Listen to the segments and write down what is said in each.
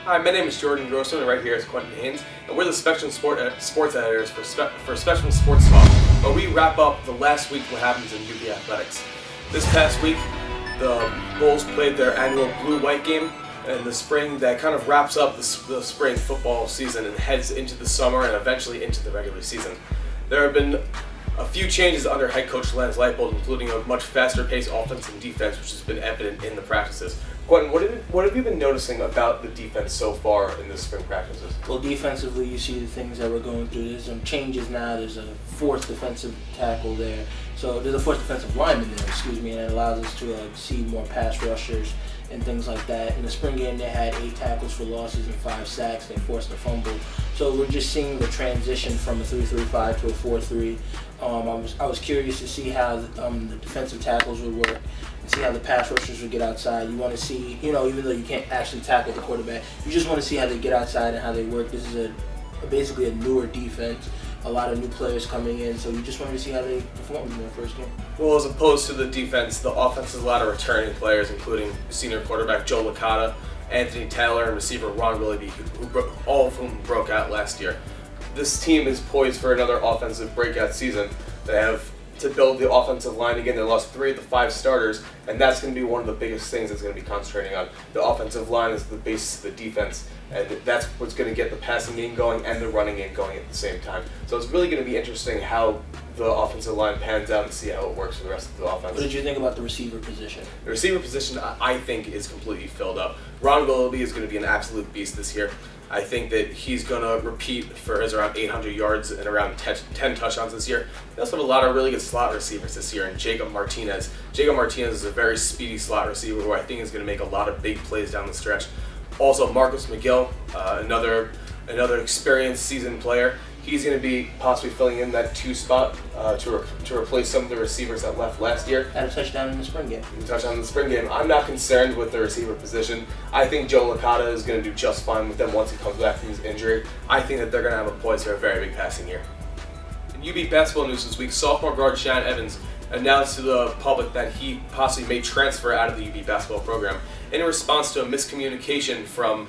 Hi, my name is Jordan Grossman, and right here is Quentin Haynes, and we're the Spectrum Sports Editors for Spectrum Sports Talk, where we wrap up the last week what happens in UP Athletics. This past week, the Bulls played their annual blue-white game in the spring that kind of wraps up the spring football season and heads into the summer and eventually into the regular season. There have been a few changes under head coach Lance Leipold, including a much faster paced offense and defense, which has been evident in the practices. Quentin, what have you been noticing about the defense so far in the spring practices? Well, defensively, you see the things that we're going through. There's some changes now. There's a fourth defensive tackle there. So there's a fourth defensive lineman there, and it allows us to see more pass rushers and things like that. In the spring game, they had 8 tackles for losses and 5 sacks. They forced a fumble. So we're just seeing the transition from a 3-3-5 to a 4-3. I was curious to see how the defensive tackles would work and see how the pass rushers would get outside. You want to see, even though you can't actually tackle the quarterback, you just want to see how they get outside and how they work. This is basically a newer defense. A lot of new players coming in, so you just wanted to see how they performed in their first game. Well, as opposed to the defense, the offense has a lot of returning players, including senior quarterback Joe Licata, Anthony Taylor, and receiver Ron Willoughby, all of whom broke out last year. This team is poised for another offensive breakout season. They have to build the offensive line again. They lost 3 of the 5 starters, and that's going to be one of the biggest things that's going to be concentrating on. The offensive line is the basis of the defense, and that's what's going to get the passing game going and the running game going at the same time. So it's really going to be interesting how the offensive line pans out and see how it works for the rest of the offense. What did you think about the receiver position? The receiver position, I think, is completely filled up. Ron Willoughby is going to be an absolute beast this year. I think that he's going to repeat for his around 800 yards and around 10 touchdowns this year. They also have a lot of really good slot receivers this year, and Jacob Martinez. Jacob Martinez is a very speedy slot receiver who I think is going to make a lot of big plays down the stretch. Also, Marcus Mcgill, another experienced seasoned player. He's going to be possibly filling in that 2 spot to replace some of the receivers that left last year. Had a touchdown in the spring game. I'm not concerned with the receiver position. I think Joe Licata is going to do just fine with them once he comes back from his injury. I think that they're going to have a poise for a very big passing year. In UB basketball news this week, sophomore guard Shannon Evans announced to the public that he possibly may transfer out of the UB basketball program in response to a miscommunication from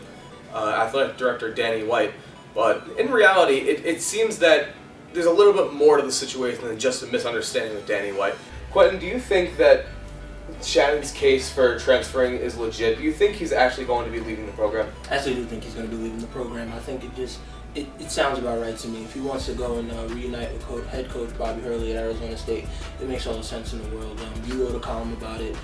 athletic director Danny White. But in reality, it seems that there's a little bit more to the situation than just a misunderstanding with Danny White. Quentin, do you think that Shannon's case for transferring is legit? Do you think he's actually going to be leaving the program? I actually do think he's going to be leaving the program. I think it sounds about right to me. If he wants to go and reunite with head coach Bobby Hurley at Arizona State, it makes all the sense in the world. You wrote a column about it.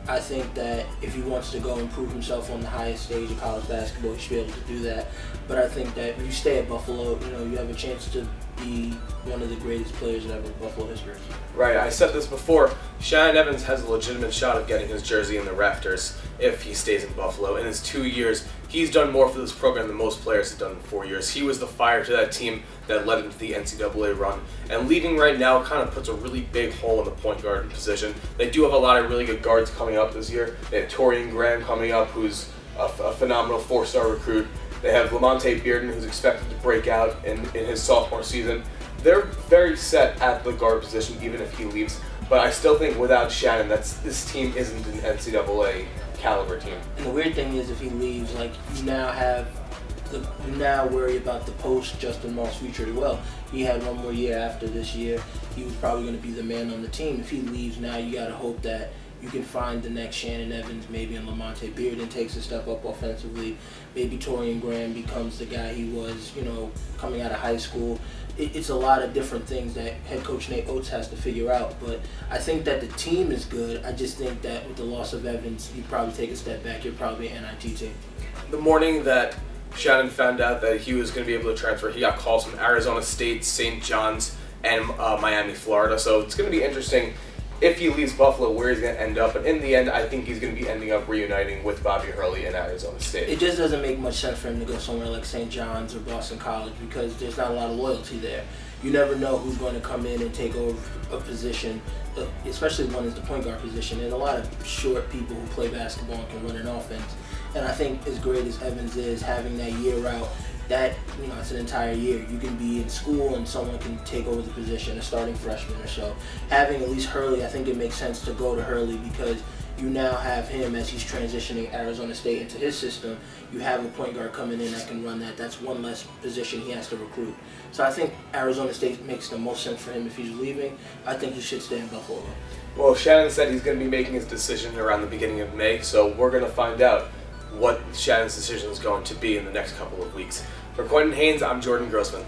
I think that if he wants to go and prove himself on the highest stage of college basketball, he should be able to do that. But I think that if you stay at Buffalo, you have a chance to be one of the greatest players in ever Buffalo history. Right, I said this before. Shannon Evans has a legitimate shot of getting his jersey in the rafters if he stays in Buffalo. In his 2 years, he's done more for this program than most players have done in 4 years. He was the fire to that team that led him to the NCAA run. And leaving right now kind of puts a really big hole in the point guard position. They do have a lot of really good guards coming up this year. They have Torian Graham coming up, who's a phenomenal 4-star recruit. They have Lamonte Bearden, who's expected to break out in his sophomore season. They're very set at the guard position, even if he leaves. But I still think without Shannon, this team isn't an NCAA caliber team. And the weird thing is, if he leaves, you now worry about the post Justin Moss future as well. He had one more year after this year. He was probably going to be the man on the team. If he leaves now, you got to hope that you can find the next Shannon Evans, maybe, and Lamonte Bearden takes a step up offensively. Maybe Torian Graham becomes the guy he was, coming out of high school. It's a lot of different things that head coach Nate Oates has to figure out. But I think that the team is good. I just think that with the loss of Evans, you'd probably take a step back. You're probably an NIT team. The morning that Shannon found out that he was going to be able to transfer, he got calls from Arizona State, St. John's, and Miami, Florida. So it's going to be interesting if he leaves Buffalo, where he's going to end up. But in the end, I think he's going to be ending up reuniting with Bobby Hurley in Arizona State. It just doesn't make much sense for him to go somewhere like St. John's or Boston College because there's not a lot of loyalty there. You never know who's going to come in and take over a position, especially one is the point guard position. There's a lot of short people who play basketball and can run an offense. And I think as great as Evans is, having that year out, that, it's an entire year. You can be in school and someone can take over the position, a starting freshman or so. Having at least Hurley, I think it makes sense to go to Hurley because you now have him as he's transitioning Arizona State into his system. You have a point guard coming in that can run that. That's one less position he has to recruit. So I think Arizona State makes the most sense for him if he's leaving. I think he should stay in Buffalo. Well, Shannon said he's going to be making his decision around the beginning of May, so we're going to find out what Shannon's decision is going to be in the next couple of weeks. For Quentin Haynes, I'm Jordan Grossman.